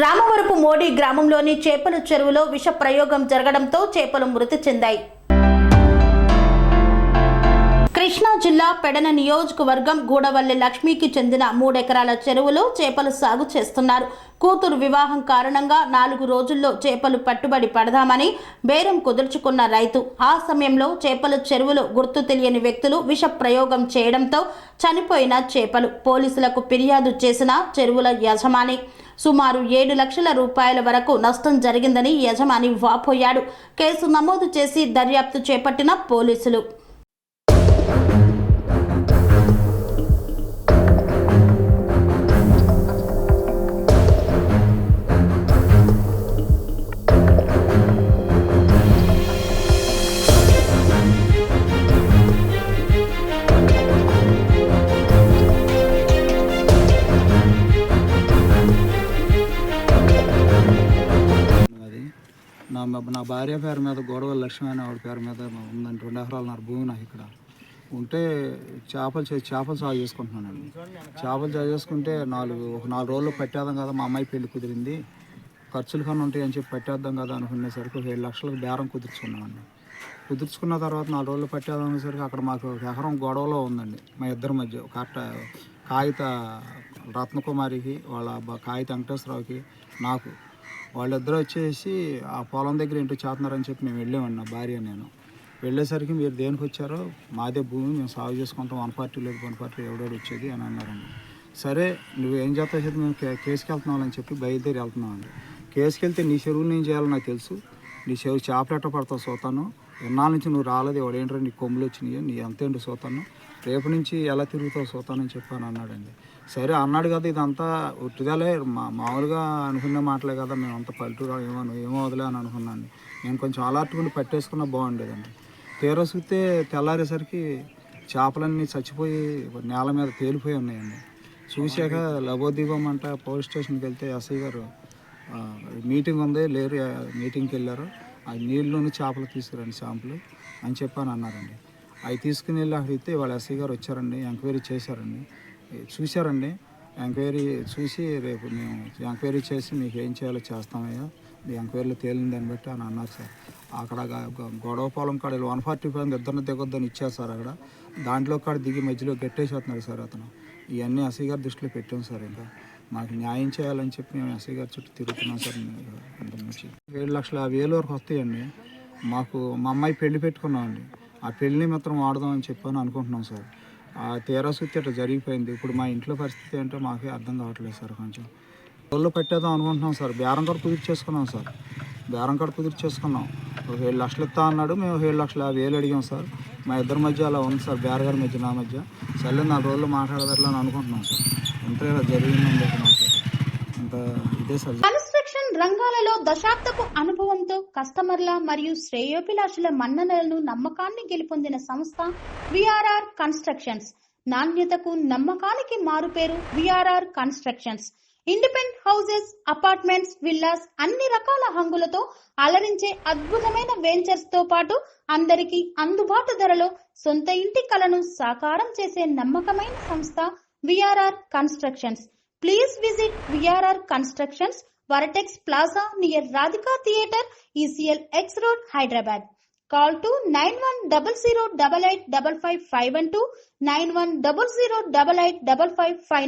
రామవరపు మోడీ గ్రామంలోని చేపల చెరువులో విష ప్రయోగం జరగడంతో చేపలు మృతి చెందాయి. కృష్ణా జిల్లా పెడన నియోజకవర్గం గూడవల్లి లక్ష్మికి చెందిన 3 ఎకరాల చెరువులో చేపలు సాగు చేస్తున్నారు. కూతురు వివాహం కారణంగా 4 రోజుల్లో చేపలు పట్టుబడి పడదామని బేరం కుదుర్చుకున్న రైతు ఆ సమయంలో చేపల చెరువులో గుర్తు తెలియని వ్యక్తులు విష ప్రయోగం చేయడంతో చనిపోయిన చేపలు. పోలీసులకు ఫిర్యాదు చేసిన చెరువుల యజమాని సుమారు 7 లక్షల రూపాయల వరకు నష్టం జరిగిందని యజమాని వాపోయాడు. కేసు నమోదు చేసి దర్యాప్తు చేపట్టిన పోలీసులు నా భార్య పేరు మీద గొడవల లక్ష్మి అనే ఆవిడ పేరు మీద ఉందండి. 2 ఎకరాలన్నర భూమి నాకు ఇక్కడ ఉంటే చేపలు సాగు చేసుకుంటున్నానండి. చేపలు సాగు చేసుకుంటే 4 రోజులు పెట్టేద్దాం కదా, మా అమ్మాయి పెళ్లి కుదిరింది, ఖర్చులు కన్నా ఉంటాయి అని చెప్పి పెట్టేద్దాం కదా అనుకునేసరికి 7 లక్షలకు బేరం కుదుర్చుకున్నామండి. కుదుర్చుకున్న తర్వాత 4 రోజులు పెట్టేద్దాం అనేసరికి అక్కడ మాకు 1 ఎకరం గొడవలో ఉందండి మా ఇద్దరి మధ్య. కాగిత రత్నకుమారికి వాళ్ళ కాగిత వెంకటేశ్వరరావుకి నాకు వాళ్ళిద్దరూ వచ్చేసి ఆ పొలం దగ్గర ఏంటో చేస్తున్నారని చెప్పి మేము వెళ్ళామండి. నా భార్య నేను వెళ్ళేసరికి మీరు దేనికి వచ్చారో, మాదే భూమి మేము సాగు చేసుకుంటాం, 1 పార్టీ లేదు 1 పార్టీ ఎవడోడు వచ్చేది అని అన్నారండి. సరే నువ్వు ఏం చేస్తావు చెప్పి మేము కేసుకి వెళ్తున్నాం అని చెప్పి బయలుదేరి వెళ్తున్నామండి. కేసుకి వెళ్తే నీ చెరువులు ఏం చేయాలో నాకు తెలుసు, నీ చెరువు చేపలు ఎట్ట పడతావు చూస్తాను, ఎన్నాళ్ళ నుంచి నువ్వు రాలేదు, ఎవడేంటో నీ కొమ్ములు వచ్చినాయి, నీ ఎంతేంటో చూస్తాను, రేపు నుంచి ఎలా తిరుగుతావు చూస్తానని చెప్పాను అన్నాడండి. సరే అన్నాడు కదా, ఇదంతా ఉట్టిదాలే మామూలుగా అనుకునే మాటలే కదా, మేమంతా పల్లెటూరు ఏమో వదిలే అని అనుకున్నాను. నేను కొంచెం అలర్ట్గా పట్టేసుకున్నా బాగుండేదండి. తీరా చూస్తే తెల్లారేసరికి చేపలన్నీ చచ్చిపోయి నేల మీద తేలిపోయి ఉన్నాయండి. చూశాక లబోదీపమంట పోలీస్ స్టేషన్కి వెళ్తే ఎస్ఐ గారు మీటింగ్ ఉంది లేరు, మీటింగ్కి వెళ్ళారు, ఆ నీళ్ళలోని చేపలు తీసుకురండి శాంపుల్ అని చెప్పని అన్నారండి. అవి తీసుకుని వెళ్ళి అడిగితే వాళ్ళ ఎస్ఐ గారు వచ్చారండి, ఎంక్వైరీ చేశారండి, చూశారండి. ఎంక్వైరీ చూసి రేపు మేము ఎంక్వైరీ చేసి మీకు ఏం చేయాలో చేస్తామయ్యా, మీ ఎంక్వైరీలో తేలింది దాన్ని బట్టి అని అన్నారు సార్. అక్కడ గొడవ పొలం కాడ 145 ఇద్దరిని దిగొద్దని ఇచ్చారు సార్. అక్కడ దాంట్లో కాడ దిగి మధ్యలో గట్టేసేస్తున్నాడు సార్ అతను. ఇవన్నీ ఎస్ఐ గారి దృష్టిలో పెట్టాం సార్. ఇంకా మాకు న్యాయం చేయాలని చెప్పి మేము ఎస్ఐ గారి చుట్టూ తిరుగుతున్నాం సార్. నుంచి 7,50,000 వరకు వస్తాయండి. మాకు మా అమ్మాయి పెళ్లి పెట్టుకున్నామండి, ఆ పెళ్ళిని మాత్రం వాడదామని చెప్పని అనుకుంటున్నాం సార్. ఆ తీరా సుత్తి అట్లా జరిగిపోయింది. ఇప్పుడు మా ఇంట్లో పరిస్థితి ఏంటో మాకే అర్థం కావట్లేదు సార్. కొంచెం రోజుల్లో పెట్టేద్దాం అనుకుంటున్నాం సార్. బేరం కాడ కుదిర్చేసుకున్నాం సార్. బేరం కాడ కుదిర్చేసుకున్నాం. 7 లక్షలు ఇస్తా అన్నాడు, మేము 7,50,000 అడిగాం సార్. మా ఇద్దరి మధ్య అలా ఉంది సార్, బేరగారి మధ్య నా మధ్య. సరే 4 రోజుల్లో మాట్లాడదట్లా అని అనుకుంటున్నాం సార్. అంతే ఇలా జరిగిందని చెప్పినాం సార్. అంత ఇదే సార్. కన్స్ట్రక్షన్ రంగాలలో దశాబ్దపు అనుభవంతో కస్టమర్ల మరియు శ్రేయోభిలాషుల మన్ననలను నమ్మకాన్ని గెలుపొందిన సంస్థ విఆర్ఆర్ కన్స్ట్రక్షన్స్. నాణ్యతకు నమ్మకానికి మారుపేరు VRR constructions. Independent houses, apartments, villas అన్ని రకాల హంగులతో అలరించే అద్భుతమైన వెంచర్స్ తో పాటు అందరికీ అందుబాటు ధరలో సొంత ఇంటి కలను సాకారం చేసే నమ్మకమైన సంస్థ VRR constructions. Please visit VRR Constructions, Varatex Plaza near Radhika Theatre, ECL X Road, Hyderabad. Call to 9100885551 9100885559.